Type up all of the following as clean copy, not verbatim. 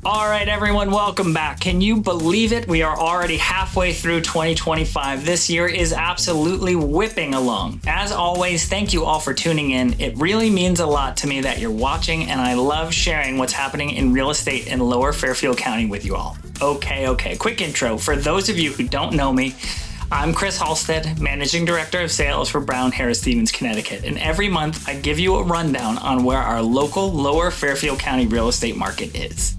All right, everyone, welcome back. Can you believe it? We are already halfway through 2025. This year is absolutely whipping along. As always, thank you all for tuning in. It really means a lot to me that you're watching, and I love sharing what's happening in real estate in Lower Fairfield County with you all. Okay. Quick intro. For those of you who don't know me, I'm Chris Halstead, Managing Director of Sales for Brown Harris Stevens, Connecticut. And every month, I give you a rundown on where our local Lower Fairfield County real estate market is.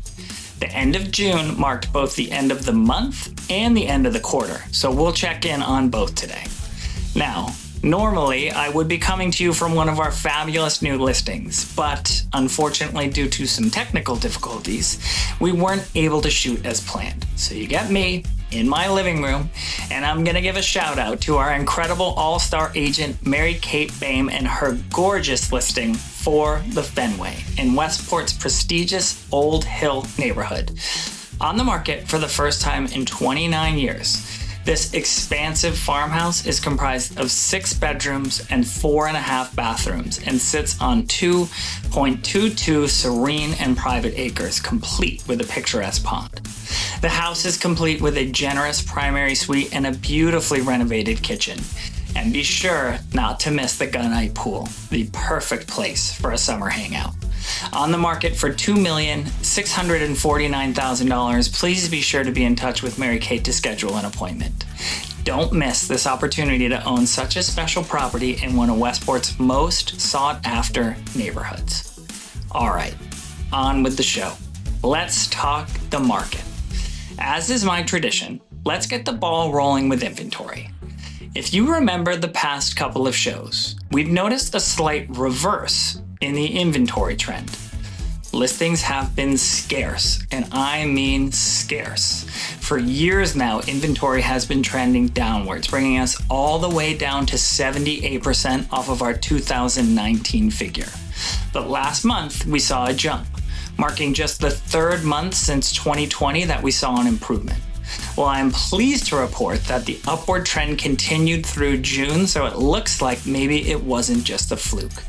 The end of June marked both the end of the month and the end of the quarter, so we'll check in on both today. Now, normally I would be coming to you from one of our fabulous new listings, but unfortunately due to some technical difficulties, we weren't able to shoot as planned. So you get me in my living room, and I'm gonna give a shout out to our incredible all-star agent, Mary Kate Boehm, and her gorgeous listing for the Fenway in Westport's prestigious Old Hill neighborhood. On the market for the first time in 29 years, this expansive farmhouse is comprised of 6 bedrooms and 4.5 bathrooms and sits on 2.22 serene and private acres, complete with a picturesque pond. The house is complete with a generous primary suite and a beautifully renovated kitchen. And be sure not to miss the gunite pool, the perfect place for a summer hangout. On the market for $2,649,000, please be sure to be in touch with Mary Kate to schedule an appointment. Don't miss this opportunity to own such a special property in one of Westport's most sought-after neighborhoods. All right, on with the show. Let's talk the market. As is my tradition, let's get the ball rolling with inventory. If you remember the past couple of shows, we've noticed a slight reverse in the inventory trend. Listings have been scarce, and I mean scarce. For years now, inventory has been trending downwards, bringing us all the way down to 78% off of our 2019 figure. But last month, we saw a jump, marking just the third month since 2020 that we saw an improvement. Well, I'm pleased to report that the upward trend continued through June, so it looks like maybe it wasn't just a fluke.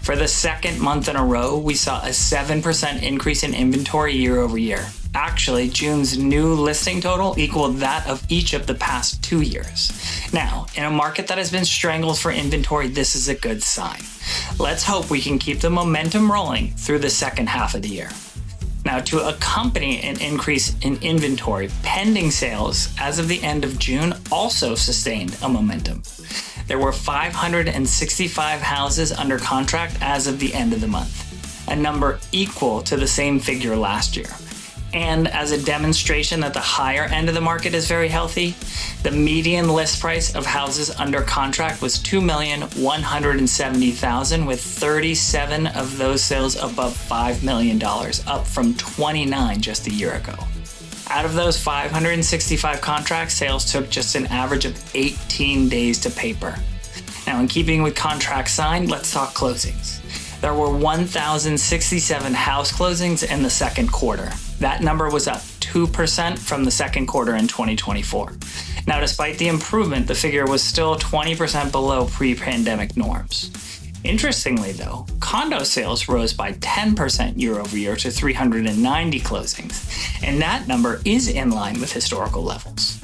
For the second month in a row, we saw a 7% increase in inventory year over year. Actually, June's new listing total equaled that of each of the past 2 years. Now, in a market that has been strangled for inventory, this is a good sign. Let's hope we can keep the momentum rolling through the second half of the year. Now, to accompany an increase in inventory, pending sales as of the end of June also sustained a momentum. There were 565 houses under contract as of the end of the month, a number equal to the same figure last year. And as a demonstration that the higher end of the market is very healthy, the median list price of houses under contract was $2,170,000, with 37 of those sales above $5 million, up from 29 just a year ago. Out of those 565 contracts, sales took just an average of 18 days to paper. Now, in keeping with contracts signed, let's talk closings. There were 1,067 house closings in the second quarter. That number was up 2% from the second quarter in 2024. Now, despite the improvement, the figure was still 20% below pre-pandemic norms. Interestingly, though, condo sales rose by 10% year over year to 390 closings, and that number is in line with historical levels.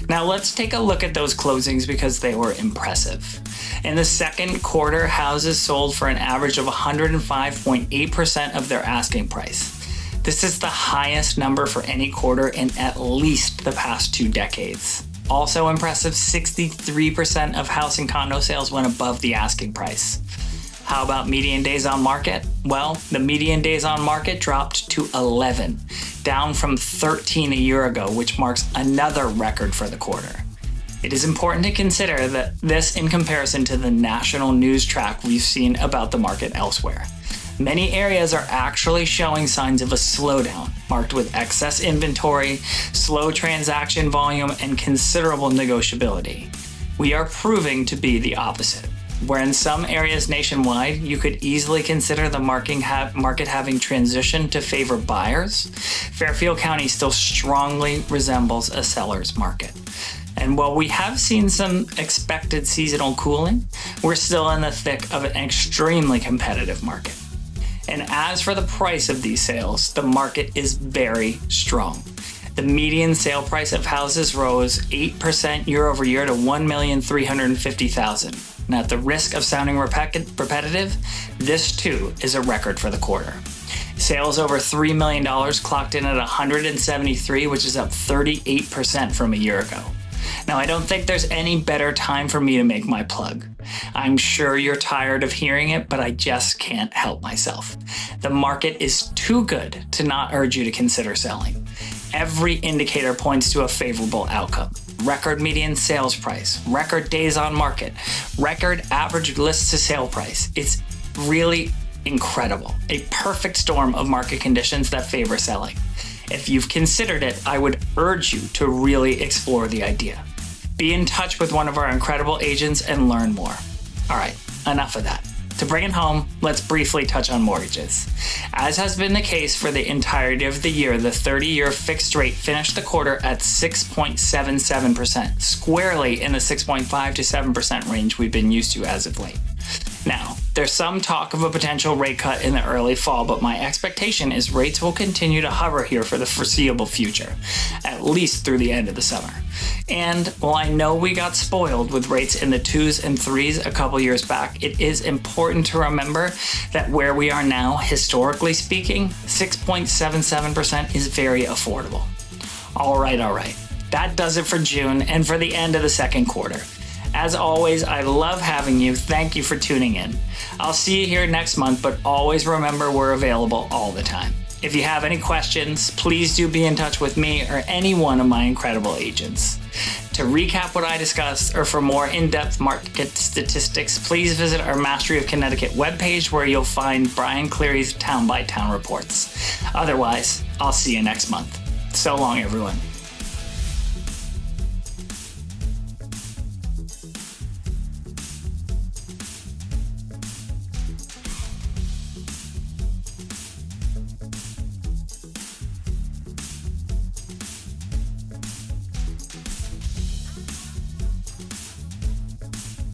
Now, let's take a look at those closings because they were impressive. In the second quarter, houses sold for an average of 105.8% of their asking price. This is the highest number for any quarter in at least the past 2 decades. Also impressive, 63% of house and condo sales went above the asking price. How about median days on market? Well, the median days on market dropped to 11, down from 13 a year ago, which marks another record for the quarter. It is important to consider that this in comparison to the national news track we've seen about the market elsewhere. Many areas are actually showing signs of a slowdown, marked with excess inventory, slow transaction volume, and considerable negotiability. We are proving to be the opposite. Where in some areas nationwide, you could easily consider the market having transitioned to favor buyers, Fairfield County still strongly resembles a seller's market. And while we have seen some expected seasonal cooling, we're still in the thick of an extremely competitive market. And as for the price of these sales, the market is very strong. The median sale price of houses rose 8% year over year to $1,350,000. And at the risk of sounding repetitive, this too is a record for the quarter. Sales over $3 million clocked in at 173, which is up 38% from a year ago. Now, I don't think there's any better time for me to make my plug. I'm sure you're tired of hearing it, but I just can't help myself. The market is too good to not urge you to consider selling. Every indicator points to a favorable outcome. Record median sales price, record days on market, record average list to sale price. It's really incredible. A perfect storm of market conditions that favor selling. If you've considered it, I would urge you to really explore the idea. Be in touch with one of our incredible agents and learn more. All right, enough of that. To bring it home, let's briefly touch on mortgages. As has been the case for the entirety of the year, the 30-year fixed rate finished the quarter at 6.77%, squarely in the 6.5 to 7% range we've been used to as of late. Now, there's some talk of a potential rate cut in the early fall, but my expectation is rates will continue to hover here for the foreseeable future, at least through the end of the summer. And while I know we got spoiled with rates in the 2s and 3s a couple years back, it is important to remember that where we are now, historically speaking, 6.77% is very affordable. All right. That does it for June and for the end of the second quarter. As always, I love having you. Thank you for tuning in. I'll see you here next month, but always remember we're available all the time. If you have any questions, please do be in touch with me or any one of my incredible agents. To recap what I discussed or for more in-depth market statistics, please visit our Mastery of Connecticut webpage where you'll find Brian Cleary's town-by-town reports. Otherwise, I'll see you next month. So long, everyone.